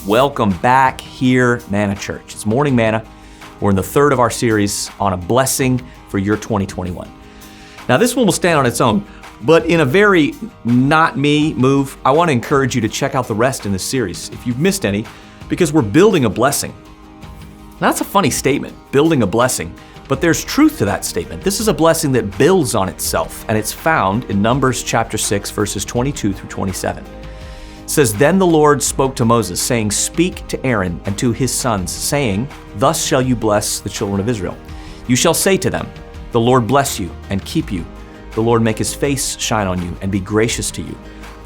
Welcome back here, Manna Church. It's Morning Manna. We're in the third of our series on a blessing for your 2021. Now, this one will stand on its own, but in a very not me move, I want to encourage you to check out the rest in this series if you've missed any, because we're building a blessing. Now, that's a funny statement, building a blessing, but there's truth to that statement. This is a blessing that builds on itself, and it's found in Numbers chapter 6, verses 22 through 27. It says, "Then the Lord spoke to Moses, saying, Speak to Aaron and to his sons, saying, Thus shall you bless the children of Israel. You shall say to them, The Lord bless you and keep you. The Lord make his face shine on you and be gracious to you.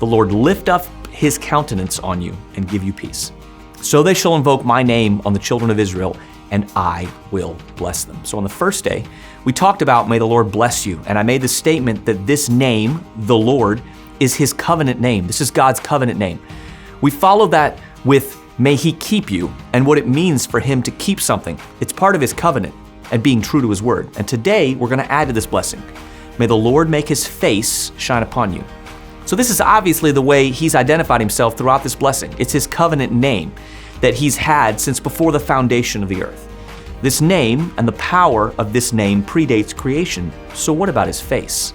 The Lord lift up his countenance on you and give you peace. So they shall invoke my name on the children of Israel, and I will bless them." So on the first day, we talked about, may the Lord bless you. And I made the statement that this name, the Lord, is his covenant name. This is God's covenant name. We follow that with, may he keep you, and what it means for him to keep something. It's part of his covenant and being true to his word. And today, we're going to add to this blessing. May the Lord make his face shine upon you. So this is obviously the way he's identified himself throughout this blessing. It's his covenant name that he's had since before the foundation of the earth. This name and the power of this name predates creation. So what about his face?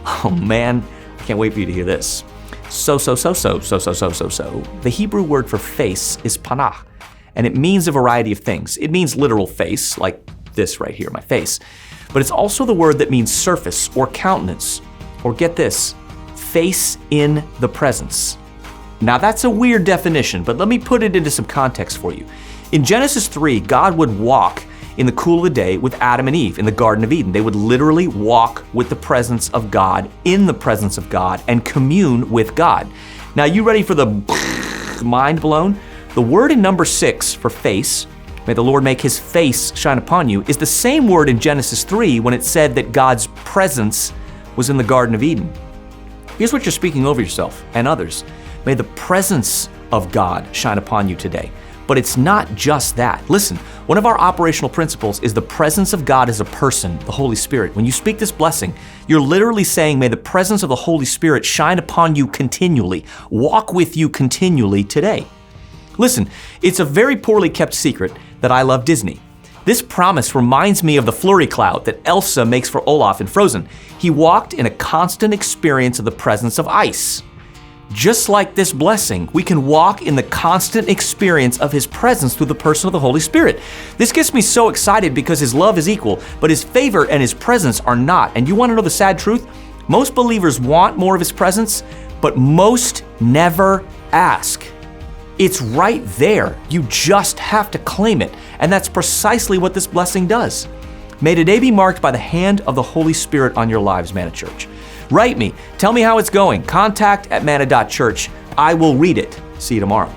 Oh man, I can't wait for you to hear this. So. The Hebrew word for face is panah, and it means a variety of things. It means literal face, like this right here, my face. But it's also the word that means surface or countenance, or get this, face in the presence. Now that's a weird definition, but let me put it into some context for you. In Genesis 3, God would walk in the cool of the day with Adam and Eve in the Garden of Eden. They would literally walk with the presence of God, in the presence of God, and commune with God. Now, you ready for the mind blown? The word in number 6 for face, may the Lord make his face shine upon you, is the same word in Genesis 3 when it said that God's presence was in the Garden of Eden. Here's what you're speaking over yourself and others. May the presence of God shine upon you today. But it's not just that. Listen, one of our operational principles is the presence of God as a person, the Holy Spirit. When you speak this blessing, you're literally saying, may the presence of the Holy Spirit shine upon you continually, walk with you continually today. Listen, it's a very poorly kept secret that I love Disney. This promise reminds me of the flurry cloud that Elsa makes for Olaf in Frozen. He walked in a constant experience of the presence of ice. Just like this blessing, we can walk in the constant experience of his presence through the person of the Holy Spirit. This gets me so excited because his love is equal, but his favor and his presence are not. And you want to know the sad truth? Most believers want more of his presence, but most never ask. It's right there. You just have to claim it. And that's precisely what this blessing does. May today be marked by the hand of the Holy Spirit on your lives, Manna Church. Write me. Tell me how it's going. Contact@manna.church. I will read it. See you tomorrow.